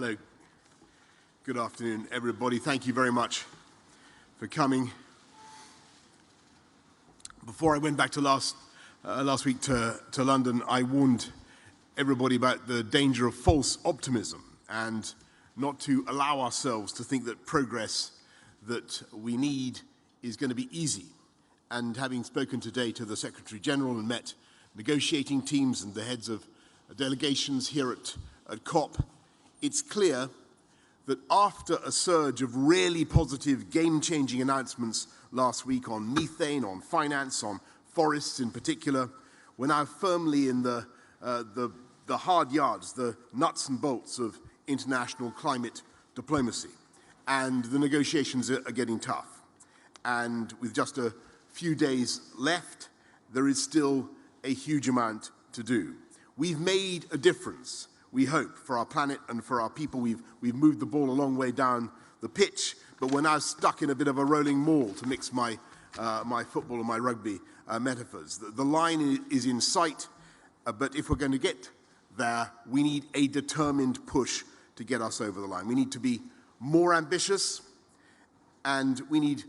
Hello. Good afternoon, everybody. Thank you very much for coming. Before I went back to last week to London, I warned everybody about the danger of false optimism and not to allow ourselves to think that progress that we need is going to be easy. And having spoken today to the Secretary General and met negotiating teams and the heads of delegations here at COP, it's clear that after a surge of really positive, game-changing announcements last week on methane, on finance, on forests in particular, we're now firmly in the hard yards, the nuts and bolts of international climate diplomacy. And the negotiations are getting tough. And with just a few days left, there is still a huge amount to do. We've made a difference, we hope, for our planet and for our people. We've moved the ball a long way down the pitch, but we're now stuck in a bit of a rolling maul, to mix my football and my rugby metaphors. The line is in sight, but if we're going to get there, we need a determined push to get us over the line. We need to be more ambitious, and we need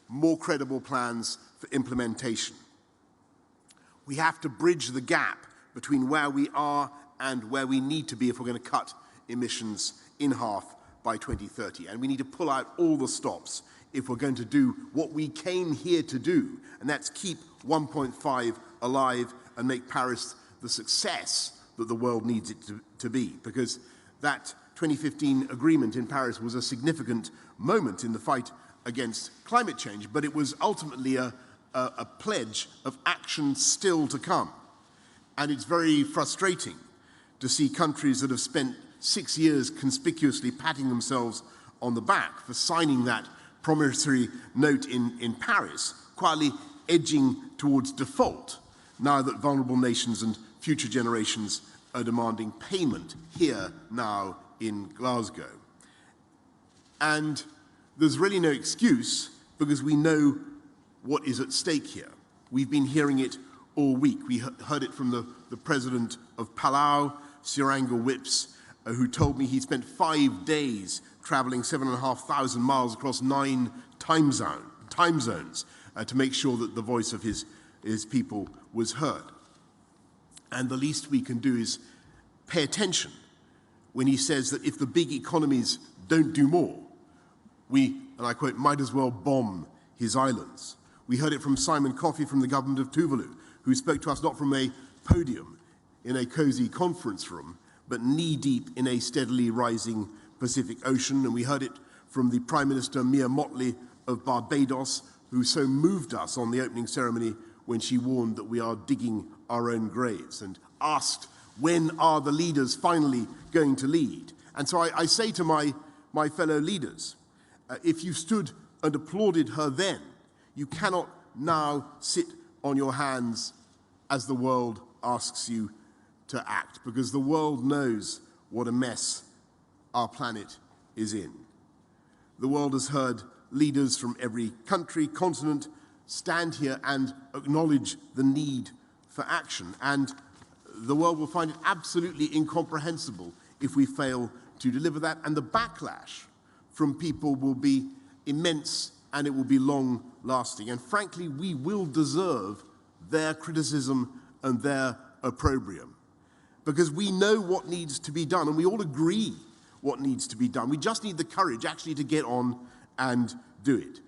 more credible plans for implementation. We have to bridge the gap between where we are and where we need to be if we're going to cut emissions in half by 2030. And we need to pull out all the stops if we're going to do what we came here to do, and that's keep 1.5 alive and make Paris the success that the world needs it to be. Because that 2015 agreement in Paris was a significant moment in the fight against climate change, but it was ultimately a pledge of action still to come. And it's very frustrating to see countries that have spent 6 years conspicuously patting themselves on the back for signing that promissory note in Paris, quietly edging towards default, now that vulnerable nations and future generations are demanding payment here now in Glasgow. And there's really no excuse, because we know what is at stake here. We've been hearing it all week. We heard it from the president of Palau, Siranga Whips, who told me he spent 5 days traveling 7,500 miles across 9 time zones to make sure that the voice of his people was heard. And the least we can do is pay attention when he says that if the big economies don't do more, we, and I quote, might as well bomb his islands. We heard it from Simon Coffey from the government of Tuvalu, who spoke to us not from a podium in a cozy conference room, but knee-deep in a steadily rising Pacific Ocean. And we heard it from the Prime Minister Mia Mottley of Barbados, who so moved us on the opening ceremony when she warned that we are digging our own graves, and asked, when are the leaders finally going to lead? And so I say to my fellow leaders, if you stood and applauded her then, you cannot now sit on your hands as the world asks you to act, because the world knows what a mess our planet is in. The world has heard leaders from every country, continent, stand here and acknowledge the need for action, and the world will find it absolutely incomprehensible if we fail to deliver that, and the backlash from people will be immense, and it will be long-lasting. And frankly, we will deserve their criticism and their opprobrium, because we know what needs to be done, and we all agree what needs to be done. We just need the courage actually to get on and do it.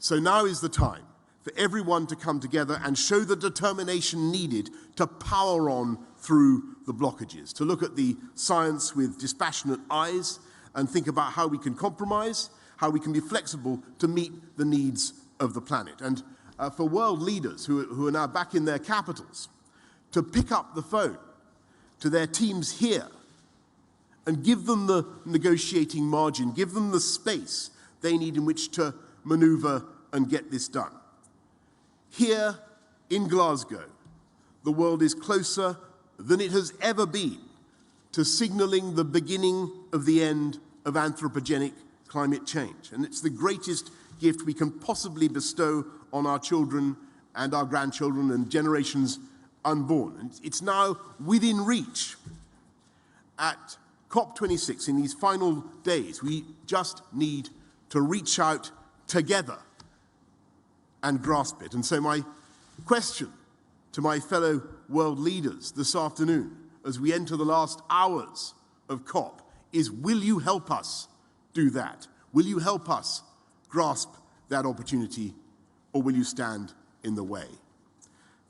So now is the time for everyone to come together and show the determination needed to power on through the blockages, to look at the science with dispassionate eyes and think about how we can compromise, how we can be flexible to meet the needs of the planet. And for world leaders who are now back in their capitals, to pick up the phone to their teams here and give them the negotiating margin, give them the space they need in which to maneuver and get this done. Here in Glasgow, the world is closer than it has ever been to signalling the beginning of the end of anthropogenic climate change. And it's the greatest gift we can possibly bestow on our children and our grandchildren and generations unborn. And it's now within reach. At Cop26, in these final days, we just need to reach out together and grasp it. And so my question to my fellow world leaders this afternoon, as we enter the last hours of COP, is will you help us do that? Will you help us grasp that opportunity, or will you stand in the way?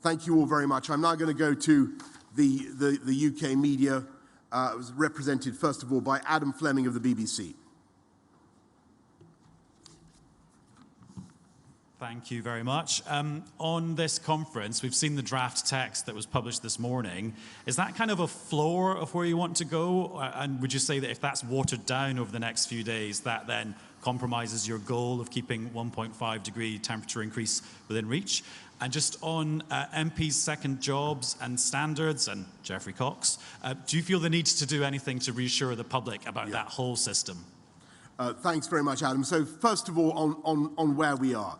Thank you all very much. I'm now going to go to the UK media. It was represented, first of all, by Adam Fleming of the BBC. Thank you very much. On this conference, we've seen the draft text that was published this morning. Is that kind of a floor of where you want to go? And would you say that if that's watered down over the next few days, that then compromises your goal of keeping 1.5 degree temperature increase within reach? And just on MPs' second jobs and standards, and Geoffrey Cox, do you feel the need to do anything to reassure the public about that whole system? Thanks very much, Adam. So first of all, on where we are.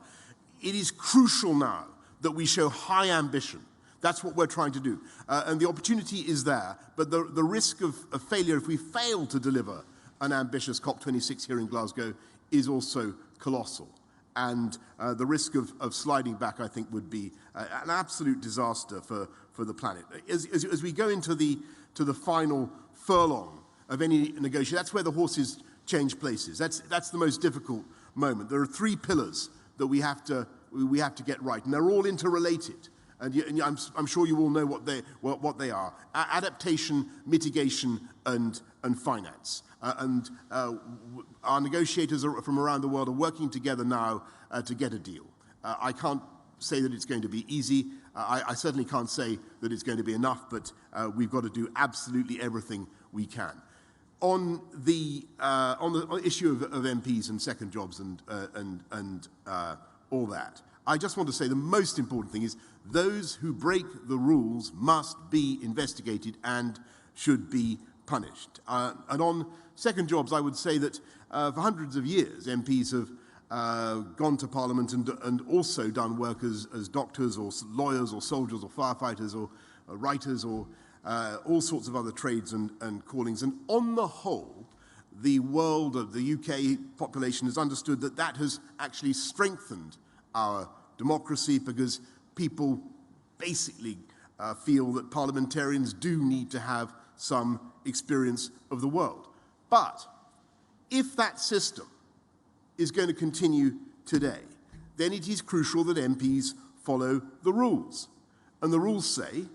It is crucial now that we show high ambition. That's what we're trying to do. And the opportunity is there, but the risk of failure if we fail to deliver an ambitious COP26 here in Glasgow is also colossal. And the risk of sliding back, I think, would be an absolute disaster for the planet. As we go into the final furlong of any negotiation, that's where the horses change places. That's the most difficult moment. There are three pillars that we have to get right, and they're all interrelated. And I'm sure you all know what they are: adaptation, mitigation, and finance. Our negotiators from around the world are working together now to get a deal. I can't say that it's going to be easy. I certainly can't say that it's going to be enough, but we've got to do absolutely everything we can. On the issue of MPs and second jobs and all that, I just want to say the most important thing is those who break the rules must be investigated and should be punished. And on second jobs, I would say that for hundreds of years, MPs have gone to Parliament and also done work as doctors or lawyers or soldiers or firefighters or writers or all sorts of other trades and callings. And on the whole, the world of the UK population has understood that that has actually strengthened our democracy, because people basically feel that parliamentarians do need to have some experience of the world. But if that system is going to continue today, then it is crucial that MPs follow the rules. And the rules say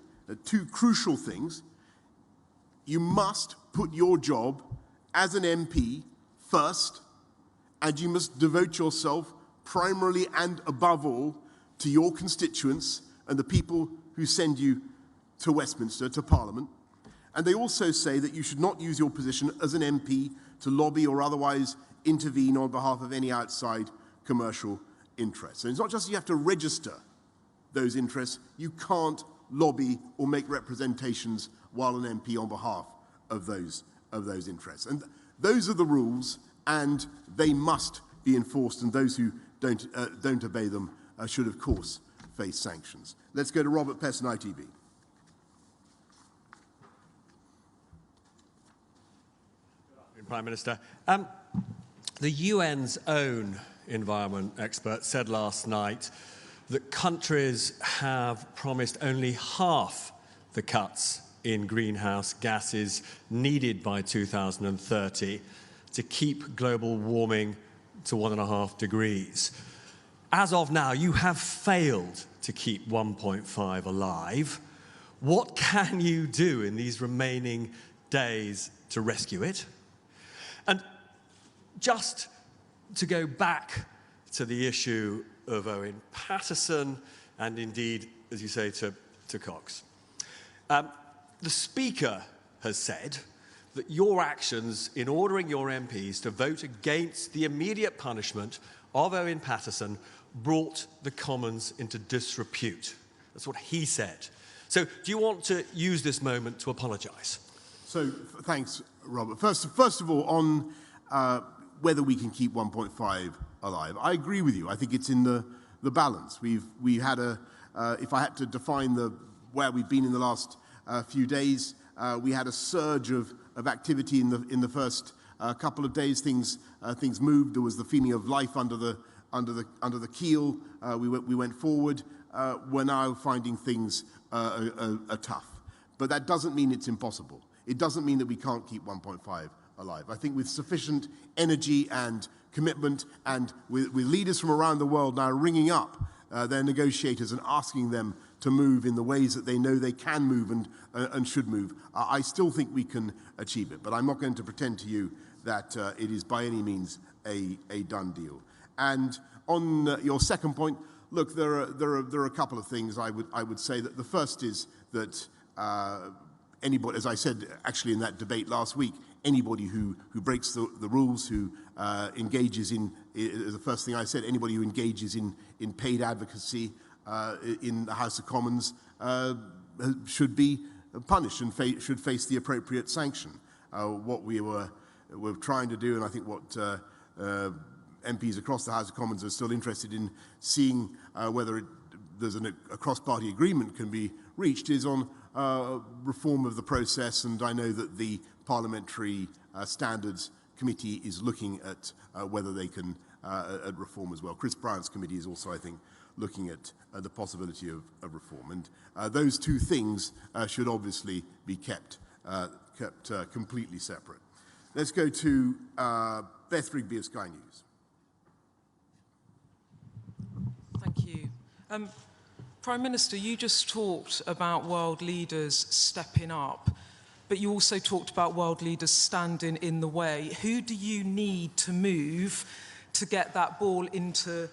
two crucial things. You must put your job as an MP first, and you must devote yourself primarily and above all to your constituents and the people who send you to Westminster, to Parliament. And they also say that you should not use your position as an MP to lobby or otherwise intervene on behalf of any outside commercial interests. And it's not just you have to register those interests, you can't lobby or make representations while an MP on behalf of those interests. And those are the rules, and they must be enforced, and those who don't obey them should, of course, face sanctions. Let's go to Robert Pesson, ITV. Prime Minister. The UN's own environment expert said last night that countries have promised only half the cuts in greenhouse gases needed by 2030 to keep global warming to 1.5 degrees. As of now, you have failed to keep 1.5 alive. What can you do in these remaining days to rescue it? And just to go back to the issue of Owen Paterson and indeed, as you say, to Cox. The Speaker has said that your actions in ordering your MPs to vote against the immediate punishment of Owen Paterson brought the Commons into disrepute. That's what he said. So do you want to use this moment to apologise? So thanks, Robert. First of all, on whether we can keep 1.5 alive, I agree with you. I think it's in the balance. We had if I had to define where we've been in the last few days, we had a surge of of activity in the first couple of days. Things moved. There was the feeling of life under the keel. We went forward. We're now finding things are tough. But that doesn't mean it's impossible. It doesn't mean that we can't keep 1.5 alive. I think with sufficient energy and commitment, and with leaders from around the world now ringing up their negotiators and asking them to move in the ways that they know they can move and should move, I still think we can achieve it. But I'm not going to pretend to you that it is by any means a done deal. And on your second point, look, there are a couple of things I would say. That the first is that anybody, as I said actually in that debate last week, anybody who breaks the rules, who engages in, the first thing I said, anybody who engages in paid advocacy in the House of Commons should be punished and should face the appropriate sanction. What we're trying to do, and I think what MPs across the House of Commons are still interested in seeing whether there's a cross-party agreement can be reached, is on reform of the process, and I know that the Parliamentary Standards Committee is looking at whether they can at reform as well. Chris Bryant's committee is also, I think, looking at the possibility of reform. And those two things should obviously be kept completely separate. Let's go to Beth Rigby of Sky News. Thank you. Prime Minister, you just talked about world leaders stepping up, but you also talked about world leaders standing in the way. Who do you need to move to get that ball into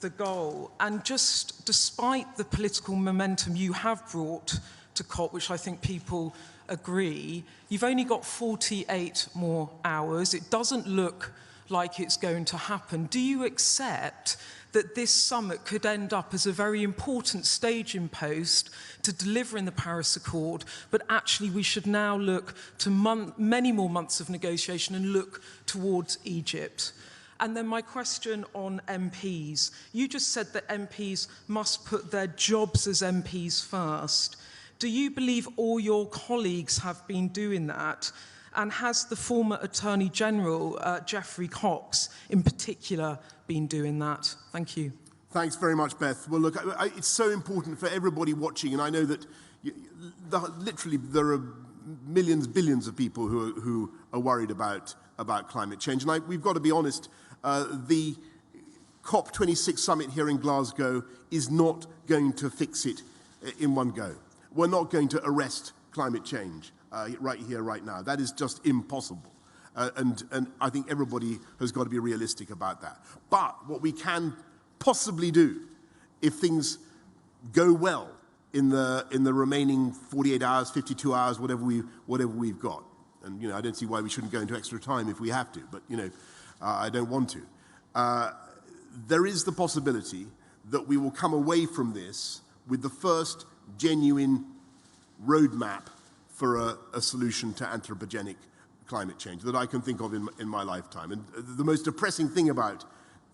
the goal? And just despite the political momentum you have brought to COP, which I think people agree, you've only got 48 more hours. It doesn't look like it's going to happen. Do you accept that this summit could end up as a very important staging post to delivering the Paris Accord, but actually we should now look to many more months of negotiation and look towards Egypt? And then my question on MPs. You just said that MPs must put their jobs as MPs first. Do you believe all your colleagues have been doing that? And has the former Attorney General, Geoffrey Cox, in particular, been doing that? Thank you. Thanks very much, Beth. Well, look, it's so important for everybody watching, and I know that literally there are millions, billions of people who are worried about climate change. And we've got to be honest, the Cop26 summit here in Glasgow is not going to fix it in one go. We're not going to arrest climate change right here, right now. That is just impossible. And I think everybody has got to be realistic about that. But what we can possibly do, if things go well in the remaining 48 hours, 52 hours, whatever we've got, and I don't see why we shouldn't go into extra time if we have to, but I don't want to. There is the possibility that we will come away from this with the first genuine roadmap for a solution to anthropogenic climate change that I can think of in my lifetime. And the most depressing thing about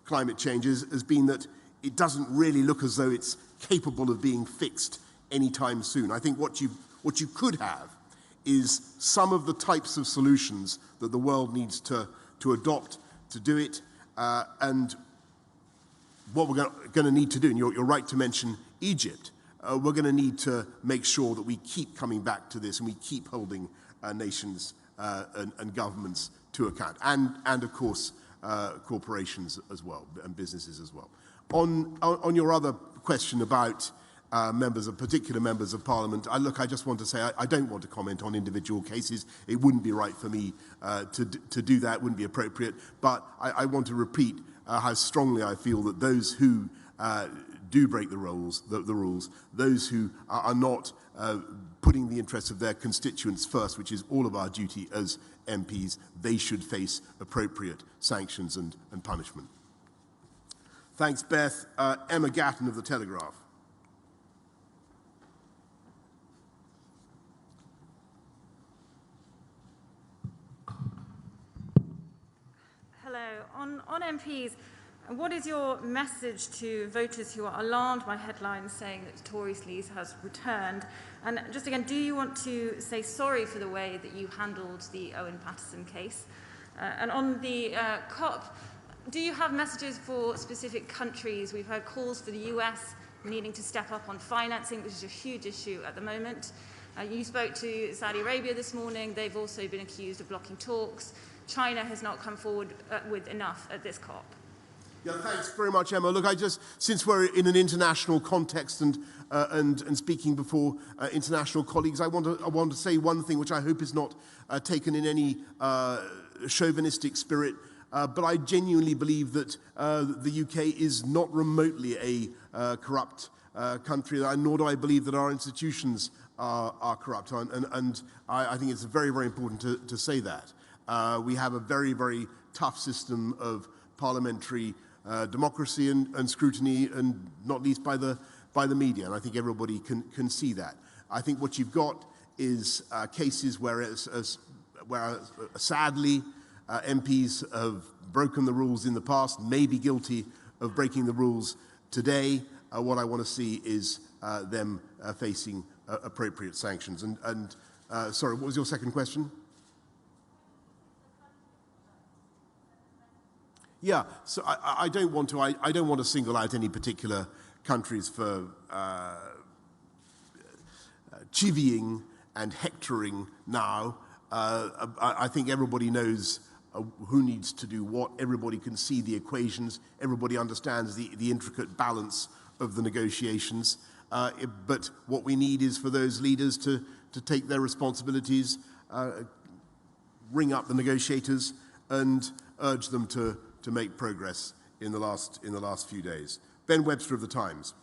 climate change has been that it doesn't really look as though it's capable of being fixed anytime soon. I think what you could have is some of the types of solutions that the world needs to adopt to do it, and what we're going to need to do, and you're right to mention Egypt, we're going to need to make sure that we keep coming back to this and we keep holding nations and governments to account, and of course corporations as well and businesses as well. On your other question about particular members of Parliament, I just want to say I don't want to comment on individual cases. It wouldn't be right for me to do that. It wouldn't be appropriate. But I want to repeat how strongly I feel that those who do break the rules, those who are not putting the interests of their constituents first, which is all of our duty as MPs, they should face appropriate sanctions and punishment. Thanks, Beth. Emma Gatton of The Telegraph. Hello. On MPs, And what is your message to voters who are alarmed by headlines saying that Tories lead has returned? And just again, do you want to say sorry for the way that you handled the Owen Paterson case? And on the COP, do you have messages for specific countries? We've heard calls for the US needing to step up on financing, which is a huge issue at the moment. You spoke to Saudi Arabia this morning. They've also been accused of blocking talks. China has not come forward with enough at this COP. Yeah, thanks very much, Emma. Look, since we're in an international context and speaking before international colleagues, I want to say one thing which I hope is not taken in any chauvinistic spirit, but I genuinely believe that the UK is not remotely a corrupt country, nor do I believe that our institutions are corrupt. And I think it's very, very important to say that. We have a very, very tough system of parliamentary democracy and scrutiny, and not least by the media, and I think everybody can see that. I think what you've got is cases where sadly MPs have broken the rules in the past, may be guilty of breaking the rules today. What I want to see is them facing appropriate sanctions. And sorry, what was your second question? Yeah, so I don't want to single out any particular countries for chivying and hectoring now. I think everybody knows who needs to do what. Everybody can see the equations. Everybody understands the intricate balance of the negotiations. But what we need is for those leaders to take their responsibilities, ring up the negotiators, and urge them to make progress in the last few days. Ben Webster of The Times.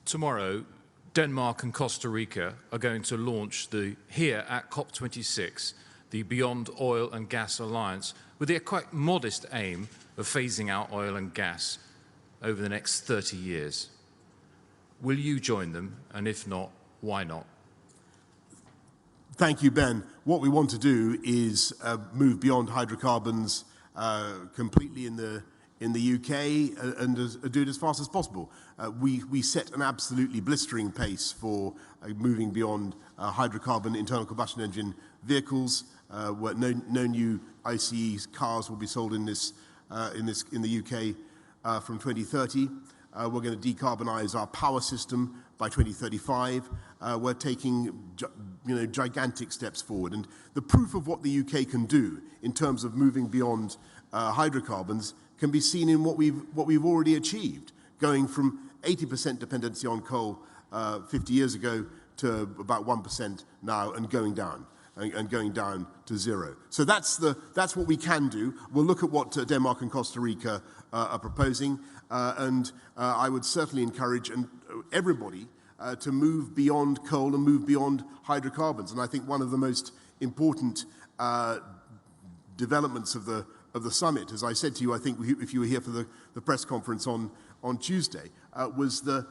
Tomorrow, Denmark and Costa Rica are going to launch here at Cop26, the Beyond Oil and Gas Alliance, with the quite modest aim of phasing out oil and gas over the next 30 years. Will you join them? And if not, why not? Thank you, Ben. What we want to do is move beyond hydrocarbons completely in the UK and do it as fast as possible. We set an absolutely blistering pace for moving beyond hydrocarbon internal combustion engine vehicles. Where no new ICE cars will be sold in the UK from 2030. We're going to decarbonise our power system by 2035. We're taking gigantic steps forward. And the proof of what the UK can do in terms of moving beyond hydrocarbons can be seen in what we've already achieved, going from 80% dependency on coal 50 years ago to about 1% now, and going down. And going down to zero. So that's what we can do. We'll look at what Denmark and Costa Rica are proposing, and I would certainly encourage everybody to move beyond coal and move beyond hydrocarbons. And I think one of the most important developments of the summit, as I said to you, I think if you were here for the press conference on Tuesday, was the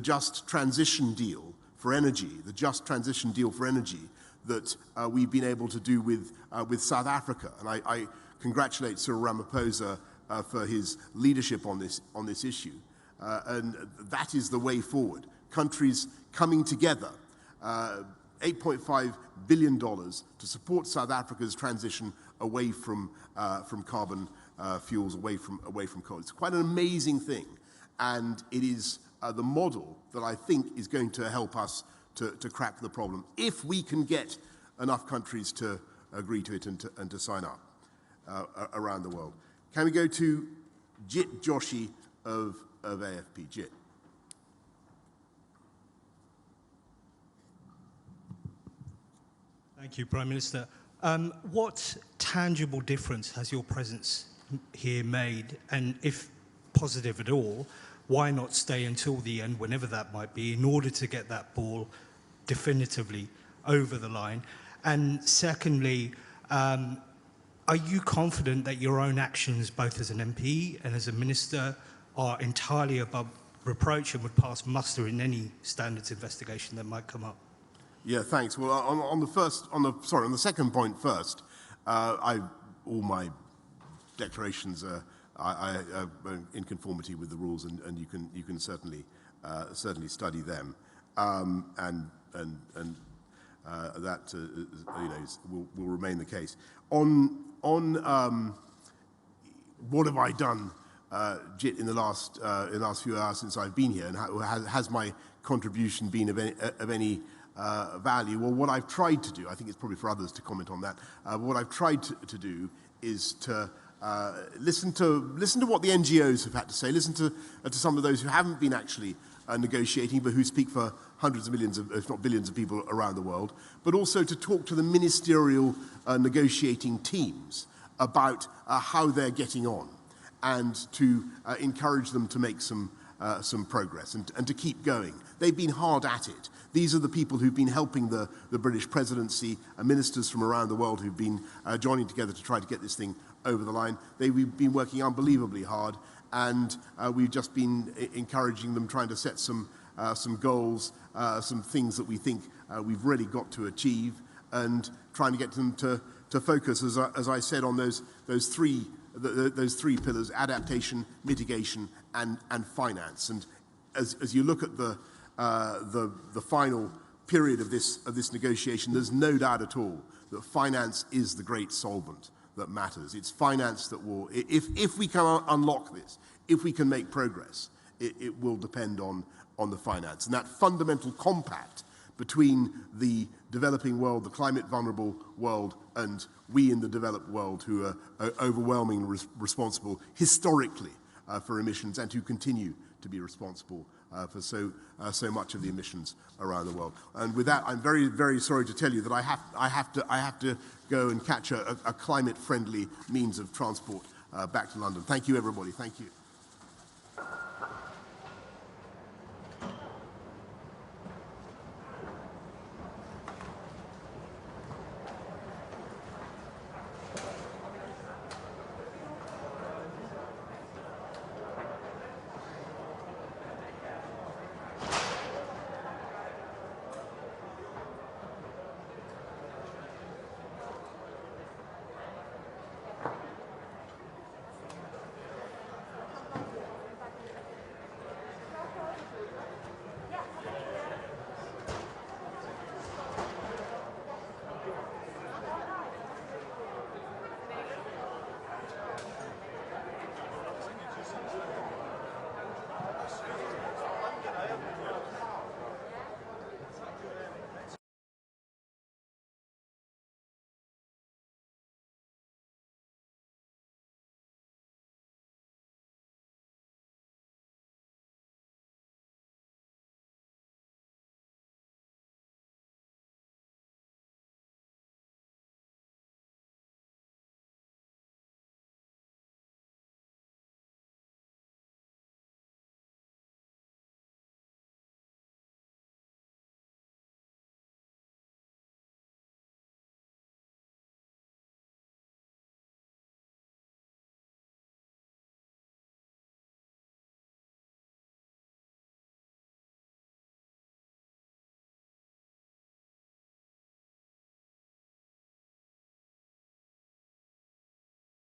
just transition deal for energy, the just transition deal for energy that we've been able to do with South Africa. And I congratulate Cyril Ramaphosa for his leadership on this issue. And that is the way forward. Countries coming together, $8.5 billion to support South Africa's transition away from carbon fuels, away from coal. It's quite an amazing thing, and it is the model that I think is going to help us to crack the problem, if we can get enough countries to agree to it and to sign up around the world. Can we go to Jit Joshi of AFP? Jit. Thank you, Prime Minister. What tangible difference has your presence here made, and if positive at all, why not stay until the end, whenever that might be, in order to get that ball definitively over the line? And secondly, are you confident that your own actions, both as an MP and as a minister, are entirely above reproach and would pass muster in any standards investigation that might come up? Yeah, thanks. Well, on the second point first, all my declarations are in conformity with the rules, and you can certainly study them, and that will remain the case. On what have I done, Jit, in the last few hours since I've been here, and has my contribution been of any value? Well, what I've tried to do, I think it's probably for others to comment on that, what I've tried to do is to listen to what the NGOs have had to say, listen to some of those who haven't been actually negotiating, but who speak for hundreds of millions, if not billions of people around the world, but also to talk to the ministerial negotiating teams about how they're getting on, and to encourage them to make some progress and to keep going. They've been hard at it. These are the people who've been helping the British presidency, ministers from around the world who've been joining together to try to get this thing over the line. They've been working unbelievably hard, and we've just been encouraging them, trying to set some goals, some things that we think we've really got to achieve, and trying to get them to focus, as I said, on those three pillars: adaptation, mitigation, and finance. And as you look at the final period of this negotiation, there's no doubt at all that finance is the great solvent that matters. It's finance that will, if we can unlock this, if we can make progress, it will depend on the finance. And that fundamental compact between the developing world, the climate vulnerable world, and we in the developed world, who are overwhelmingly responsible historically for emissions, and who continue to be responsible for so much of the emissions around the world. And with that, I'm very, very sorry to tell you that I have to go and catch a climate-friendly means of transport back to London. Thank you, everybody. Thank you.